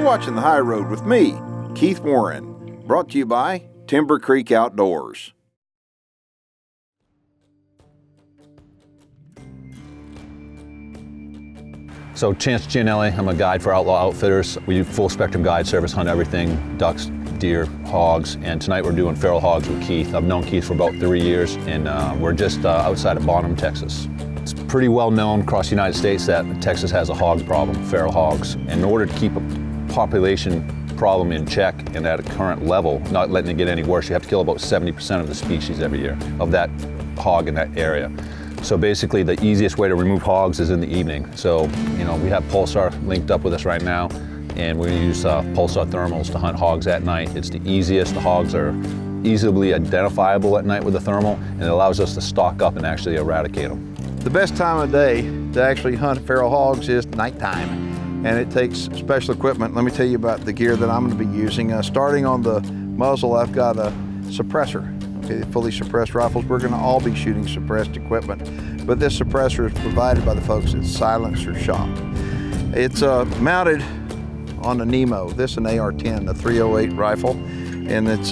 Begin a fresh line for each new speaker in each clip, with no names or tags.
watching The High Road with me, Keith Warren, brought to you by Timber Creek Outdoors.
So Chance Gianelli, I'm a guide for Outlaw Outfitters. We do full spectrum guide service, hunt everything, ducks, deer, hogs, and tonight we're doing feral hogs with Keith. I've known Keith for about 3 years, and we're just outside of Bonham, Texas. It's pretty well known across the United States that Texas has a hog problem, feral hogs. In order to keep a population problem in check and at a current level, not letting it get any worse, you have to kill about 70% of the species every year of that hog in that area. So basically the easiest way to remove hogs is in the evening. So, you know, we have Pulsar linked up with us right now, and we use Pulsar thermals to hunt hogs at night. It's the easiest. The hogs are easily identifiable at night with the thermal, and it allows us to stock up and actually eradicate them.
The best time of day to actually hunt feral hogs is nighttime, and it takes special equipment. Let me tell you about the gear that I'm going to be using. Starting on the muzzle, I've got a suppressor. Okay, fully suppressed rifles. We're going to all be shooting suppressed equipment, but this suppressor is provided by the folks at Silencer Shop. It's mounted on a Nemo. This is an AR-10, a 308 rifle, and it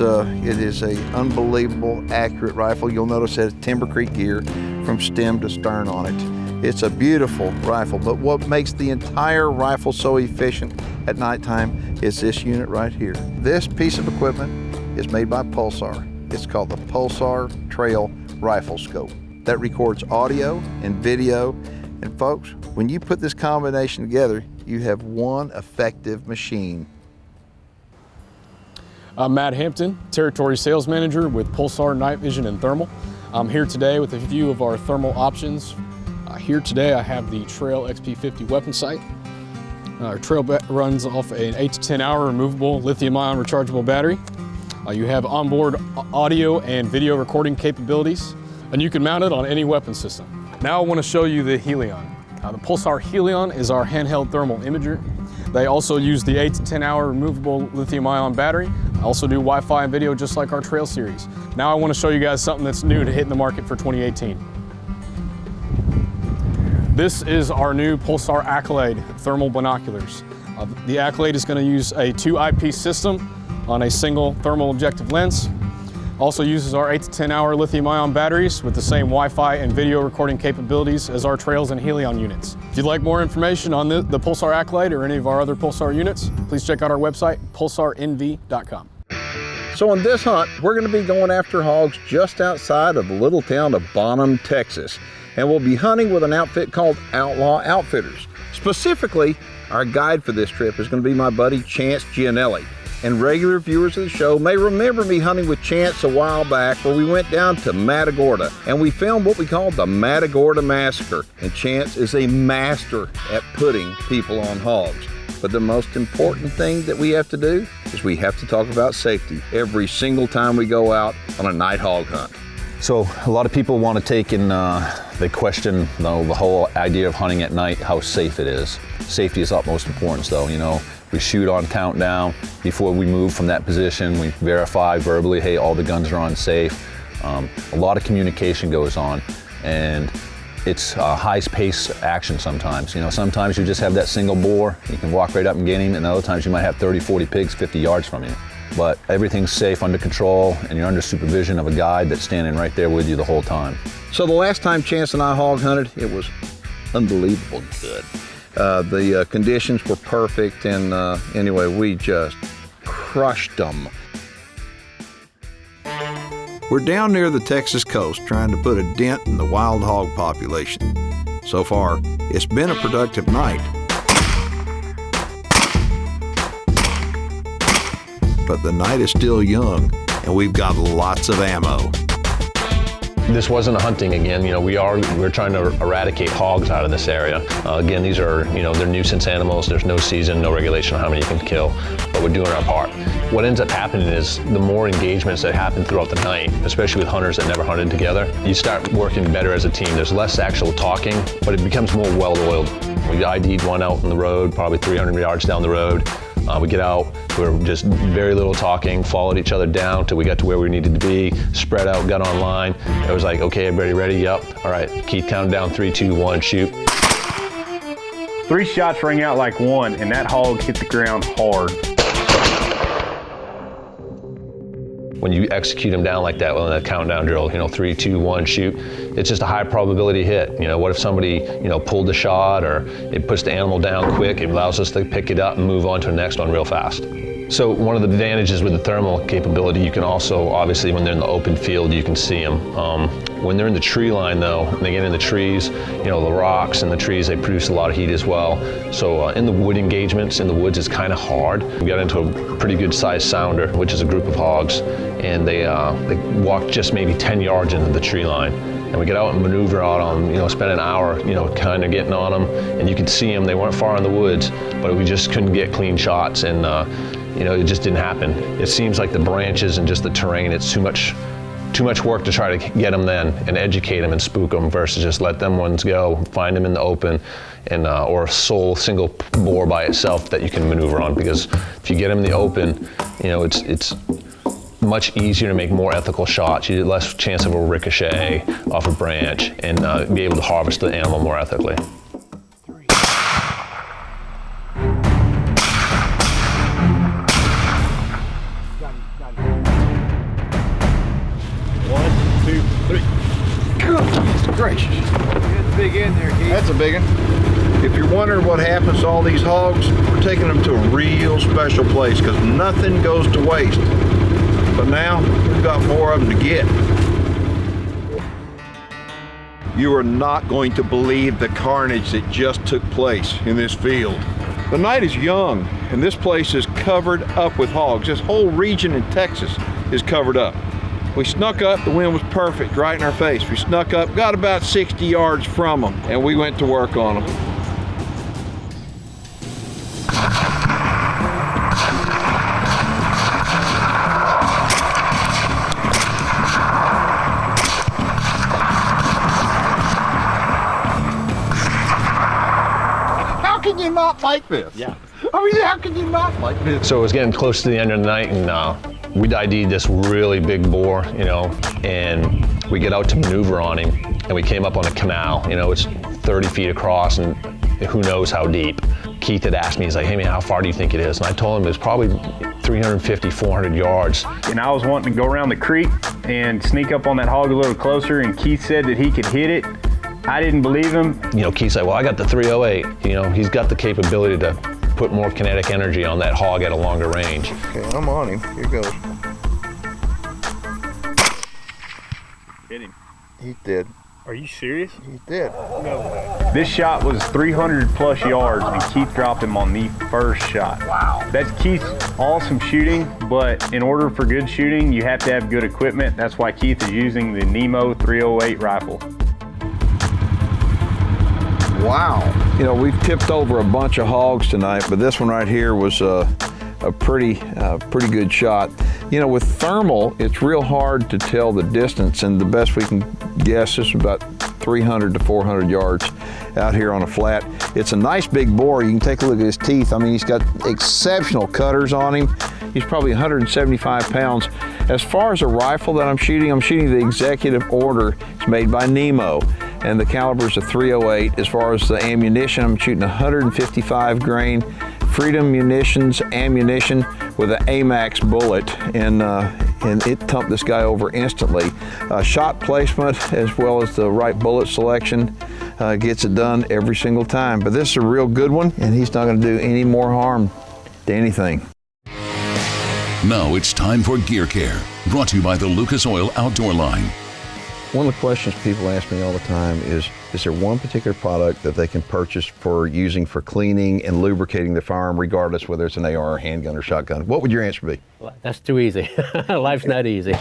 is a unbelievable accurate rifle. You'll notice it has Timber Creek gear from stem to stern on it. It's a beautiful rifle, but what makes the entire rifle so efficient at nighttime is this unit right here. This piece of equipment is made by Pulsar. It's called the Pulsar Trail Rifle Scope that records audio and video. And folks, when you put this combination together, you have one effective machine.
I'm Matt Hampton, Territory Sales Manager with Pulsar Night Vision and Thermal. I'm here today with a few of our thermal options. Here today I have the Trail XP50 weapon sight. Our Trail runs off an 8 to 10 hour removable lithium-ion rechargeable battery. You have onboard audio and video recording capabilities, and you can mount it on any weapon system. Now I want to show you the Helion. The Pulsar Helion is our handheld thermal imager. They also use the 8 to 10 hour removable lithium-ion battery. I also do Wi-Fi and video just like our Trail series. Now I want to show you guys something that's new to hit in the market for 2018. This is our new Pulsar Accolade thermal binoculars. The Accolade is going to use a 2 eyepiece system on a single thermal objective lens. Also uses our 8 to 10 hour lithium-ion batteries with the same Wi-Fi and video recording capabilities as our Trails and Helion units. If you'd like more information on the Pulsar Accolade or any of our other Pulsar units, please check out our website, pulsarnv.com.
So on this hunt, we're going to be going after hogs just outside of the little town of Bonham, Texas. And we'll be hunting with an outfit called Outlaw Outfitters. Specifically, our guide for this trip is going to be my buddy Chance Gianelli. And regular viewers of the show may remember me hunting with Chance a while back where we went down to Matagorda and we filmed what we called the Matagorda Massacre. And Chance is a master at putting people on hogs. But the most important thing that we have to do is we have to talk about safety every single time we go out on a night hog hunt.
So a lot of people want to take in, they question the whole idea of hunting at night, how safe it is. Safety is utmost importance though, you know. We shoot on countdown. Before we move from that position, we verify verbally, hey, all the guns are on safe. A lot of communication goes on, and it's high-paced action sometimes. You know, sometimes you just have that single boar, you can walk right up and get him, and other times you might have 30, 40 pigs 50 yards from you. But everything's safe, under control, and you're under supervision of a guide that's standing right there with you the whole time.
So the last time Chance and I hog hunted, it was unbelievably good. The conditions were perfect, and anyway, we just crushed them. We're down near the Texas coast trying to put a dent in the wild hog population. So far, it's been a productive night. But the night is still young, and we've got lots of ammo.
This wasn't a hunting again. You know, we're trying to eradicate hogs out of this area. Again, these are, you know, they're nuisance animals. There's no season, no regulation on how many you can kill, but we're doing our part. What ends up happening is the more engagements that happen throughout the night, especially with hunters that never hunted together, you start working better as a team. There's less actual talking, but it becomes more well-oiled. We ID'd one out on the road, probably 300 yards down the road. We get out, we're just very little talking, followed each other down till we got to where we needed to be, spread out, got online. It was like, okay, everybody ready? Yep. All right, Keith, count down 3, 2, 1, shoot.
3 shots rang out like one, and that hog hit the ground hard.
When you execute them down like that, well, in that countdown drill, 3, 2, 1, shoot, it's just a high probability hit. What if somebody, pulled the shot, or it puts the animal down quick, it allows us to pick it up and move on to the next one real fast. So one of the advantages with the thermal capability, you can also, obviously, when they're in the open field, you can see them. When they're in the tree line, though, and they get in the trees, the rocks and the trees, they produce a lot of heat as well. So in the wood engagements, in the woods, it's kind of hard. We got into a pretty good sized sounder, which is a group of hogs, and they walk just maybe 10 yards into the tree line. And we get out and maneuver out on them, spend an hour, kind of getting on them, and you could see them. They weren't far in the woods, but we just couldn't get clean shots, and it just didn't happen. It seems like the branches and just the terrain, it's too much work to try to get them then and educate them and spook them versus just let them ones go, find them in the open, and or a single bore by itself that you can maneuver on. Because if you get them in the open, it's much easier to make more ethical shots. You get less chance of a ricochet off a branch, and be able to harvest the animal more ethically.
Gracious. That's big in there, Keith. That's a big one. If you're wondering what happens to all these hogs, we're taking them to a real special place because nothing goes to waste. But now we've got more of them to get. You are not going to believe the carnage that just took place in this field. The night is young, and this place is covered up with hogs. This whole region in Texas is covered up. We snuck up, the wind was perfect, right in our face. We snuck up, got about 60 yards from them, and we went to work on them. How can you not like this? Yeah. I mean, how can you not like this?
So it was getting close to the end of the night, and we'd ID'd this really big boar, and we get out to maneuver on him, and we came up on a canal. It's 30 feet across, and who knows how deep. Keith had asked me, he's like, hey man, how far do you think it is? And I told him it was probably 350, 400 yards.
And I was wanting to go around the creek and sneak up on that hog a little closer, and Keith said that he could hit it. I didn't believe him.
Keith said, well, I got the 308. He's got the capability to put more kinetic energy on that hog at a longer range.
Okay, I'm on him. Here goes.
Hit him.
He did.
Are you serious?
He did.
No way. This shot was 300 plus yards, and Keith dropped him on the first shot. Wow. That's Keith's awesome shooting, but in order for good shooting, you have to have good equipment. That's why Keith is using the Nemo 308 rifle.
Wow. We've tipped over a bunch of hogs tonight, but this one right here was a pretty good shot. With thermal, it's real hard to tell the distance, and the best we can guess is about 300 to 400 yards out here on a flat. It's a nice big boar. You can take a look at his teeth. I mean, he's got exceptional cutters on him. He's probably 175 pounds. As far as a rifle that I'm shooting the executive order. It's made by Nemo, and the caliber is a 308. As far as the ammunition, I'm shooting 155 grain Freedom Munitions ammunition with an AMAX bullet, and it thumped this guy over instantly. Shot placement as well as the right bullet selection gets it done every single time. But this is a real good one, and he's not going to do any more harm to anything.
Now it's time for Gear Care, brought to you by the Lucas Oil Outdoor Line.
One of the questions people ask me all the time is there one particular product that they can purchase for using for cleaning and lubricating their firearm, regardless whether it's an AR, handgun, or shotgun? What would your answer be?
That's too easy. Life's not easy.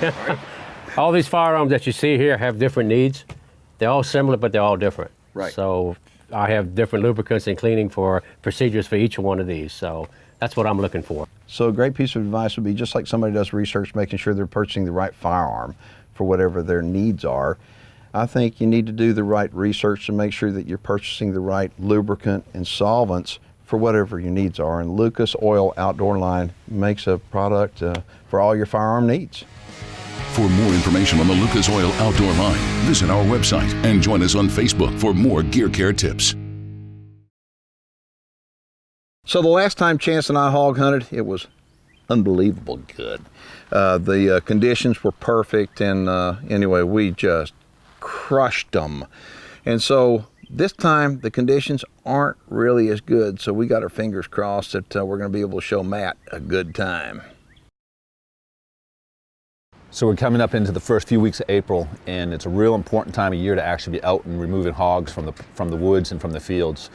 All these firearms that you see here have different needs. They're all similar, but they're all different.
Right.
So I have different lubricants and cleaning for procedures for each one of these. So that's what I'm looking for.
So a great piece of advice would be, just like somebody does research, making sure they're purchasing the right firearm for whatever their needs are. I think you need to do the right research to make sure that you're purchasing the right lubricant and solvents for whatever your needs are. And Lucas Oil Outdoor Line makes a product for all your firearm needs.
For more information on the Lucas Oil Outdoor Line, visit our website and join us on Facebook for more Gear Care tips.
So the last time Chance and I hog hunted, it was unbelievable good. The conditions were perfect, and anyway, we just crushed them. And so this time the conditions aren't really as good, so we got our fingers crossed that we're going to be able to show Matt a good time.
So we're coming up into the first few weeks of April, and it's a real important time of year to actually be out and removing hogs from the woods and from the fields.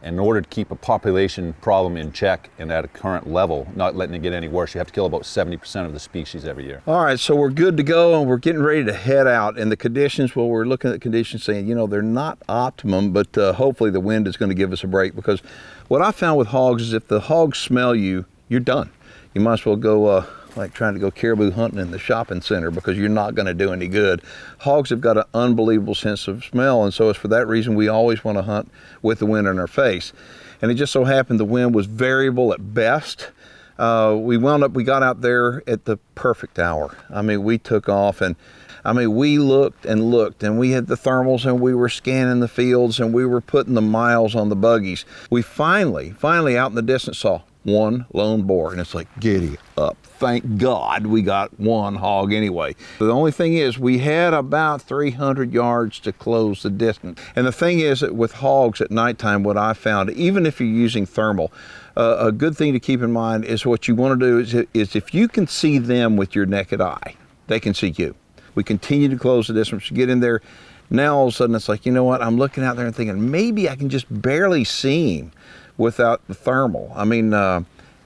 In order to keep a population problem in check and at a current level, not letting it get any worse, you have to kill about 70% of the species every year.
All right, so we're good to go, and we're getting ready to head out. And the conditions, well, we're looking at conditions saying, you know, they're not optimum, but hopefully the wind is going to give us a break, because what I found with hogs is if the hogs smell you, you're done. You might as well go like trying to go caribou hunting in the shopping center, because you're not going to do any good. Hogs have got an unbelievable sense of smell, and so it's for that reason we always want to hunt with the wind in our face. And it just so happened the wind was variable at best. We got out there at the perfect hour. I mean, we took off, and I mean, we looked and looked, and we had the thermals, and we were scanning the fields, and we were putting the miles on the buggies. We finally out in the distance saw one lone boar, and it's like, giddy up. Thank God we got one hog anyway. The only thing is we had about 300 yards to close the distance. And the thing is that with hogs at nighttime, what I found, even if you're using thermal, a good thing to keep in mind is what you want to do is if you can see them with your naked eye, they can see you. We continue to close the distance, get in there. Now all of a sudden it's like, you know what, I'm looking out there and thinking maybe I can just barely see him without the thermal. I mean,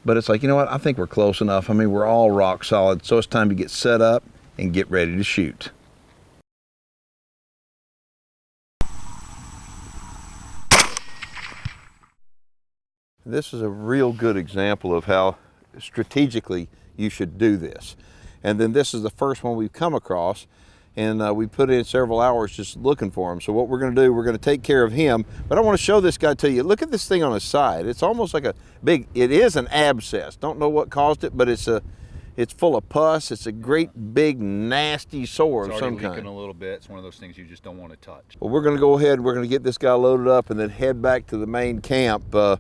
but it's like, you know what, I think we're close enough. I mean, we're all rock solid, so it's time to get set up and get ready to shoot. This is a real good example of how strategically you should do this. And then this is the first one we've come across, and we put in several hours just looking for him. So what we're going to do, we're going to take care of him, but I want to show this guy to you. Look at this thing on his side. It's almost like it is an abscess. Don't know what caused it, but it's full of pus. It's a great big nasty sore of some kind. It's already leaking a little bit. It's one of those things you just don't want to touch. Well, we're going to go ahead, we're going to get this guy loaded up and then head back to the main camp. I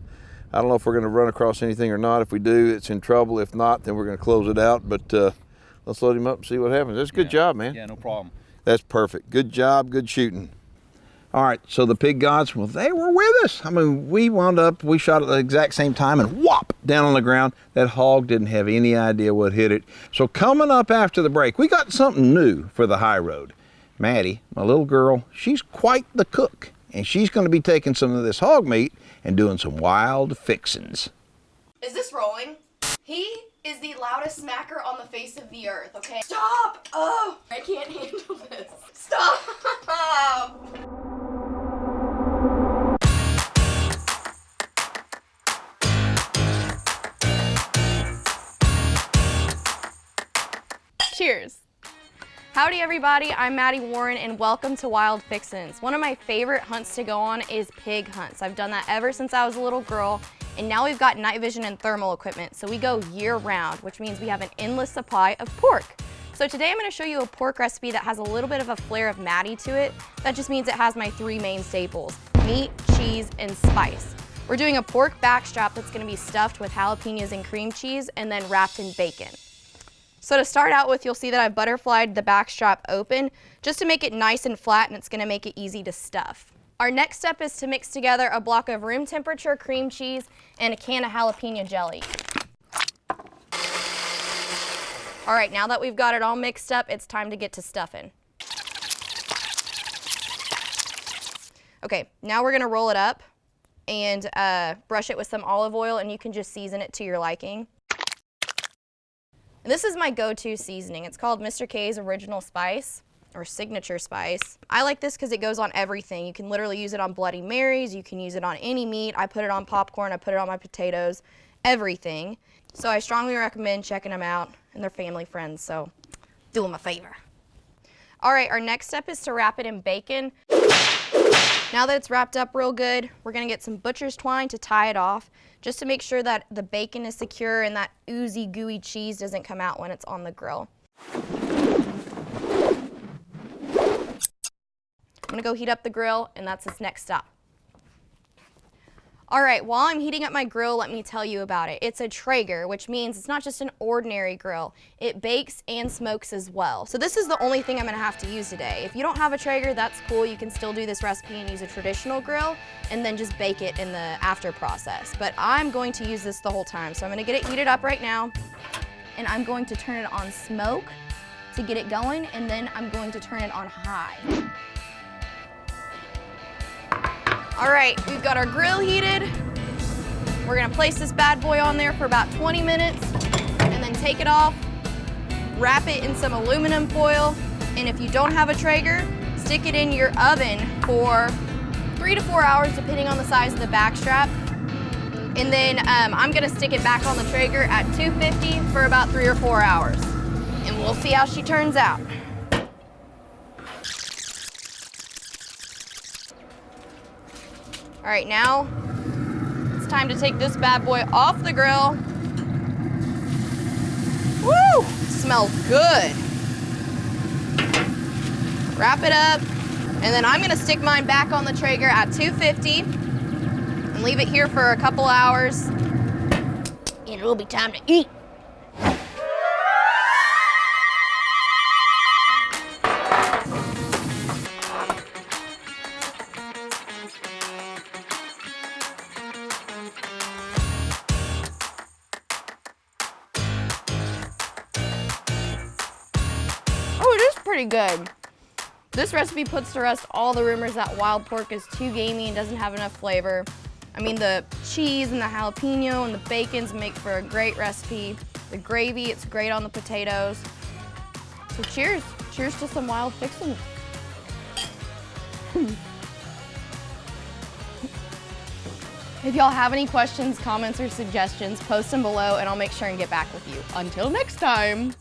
don't know if we're going to run across anything or not. If we do, it's in trouble. If not, then we're going to close it out, but let's load him up and see what happens. That's a good job, man.
Yeah, no problem.
That's perfect. Good job, good shooting. All right, so the pig gods, well, they were with us. I mean, we shot at the exact same time, and whop, down on the ground. That hog didn't have any idea what hit it. So coming up after the break, we got something new for the high road. Maddie, my little girl, she's quite the cook, and she's going to be taking some of this hog meat and doing some wild fixins.
Is this rolling? He is the loudest smacker on the face of the earth, okay? Stop! Oh, I can't handle this. Stop! Cheers. Howdy everybody, I'm Maddie Warren and welcome to Wild Fixins. One of my favorite hunts to go on is pig hunts. I've done that ever since I was a little girl, and now we've got night vision and thermal equipment, so we go year round, which means we have an endless supply of pork. So today I'm going to show you a pork recipe that has a little bit of a flair of Maddie to it. That just means it has my three main staples: meat, cheese, and spice. We're doing a pork backstrap that's going to be stuffed with jalapenos and cream cheese and then wrapped in bacon. So to start out with, you'll see that I've butterflied the backstrap open just to make it nice and flat, and it's going to make it easy to stuff. Our next step is to mix together a block of room temperature cream cheese and a can of jalapeno jelly. All right, now that we've got it all mixed up, it's time to get to stuffing. Okay, now we're going to roll it up and brush it with some olive oil, and you can just season it to your liking. And this is my go-to seasoning. It's called Mr. K's Original Spice, or Signature Spice. I like this because it goes on everything. You can literally use it on Bloody Marys, you can use it on any meat. I put it on popcorn, I put it on my potatoes, everything. So I strongly recommend checking them out, and they're family friends, so do them a favor. All right, our next step is to wrap it in bacon. Now that it's wrapped up real good, we're gonna get some butcher's twine to tie it off, just to make sure that the bacon is secure and that oozy, gooey cheese doesn't come out when it's on the grill. I'm gonna go heat up the grill, and that's its next stop. All right, while I'm heating up my grill, let me tell you about it. It's a Traeger, which means it's not just an ordinary grill. It bakes and smokes as well. So this is the only thing I'm gonna have to use today. If you don't have a Traeger, that's cool. You can still do this recipe and use a traditional grill and then just bake it in the after process. But I'm going to use this the whole time. So I'm gonna get it heated up right now, and I'm going to turn it on smoke to get it going, and then I'm going to turn it on high. All right, we've got our grill heated. We're gonna place this bad boy on there for about 20 minutes and then take it off, wrap it in some aluminum foil, and if you don't have a Traeger, stick it in your oven for 3 to 4 hours depending on the size of the backstrap. And then I'm gonna stick it back on the Traeger at 250 for about 3 or 4 hours. And we'll see how she turns out. All right, now it's time to take this bad boy off the grill. Woo, smells good. Wrap it up, and then I'm gonna stick mine back on the Traeger at 250 and leave it here for a couple hours, and it'll be time to eat. Oh, it is pretty good. This recipe puts to rest all the rumors that wild pork is too gamey and doesn't have enough flavor. I mean, the cheese and the jalapeno and the bacons make for a great recipe. The gravy, it's great on the potatoes. So cheers. Cheers to some wild fixins. If y'all have any questions, comments, or suggestions, post them below and I'll make sure and get back with you. Until next time.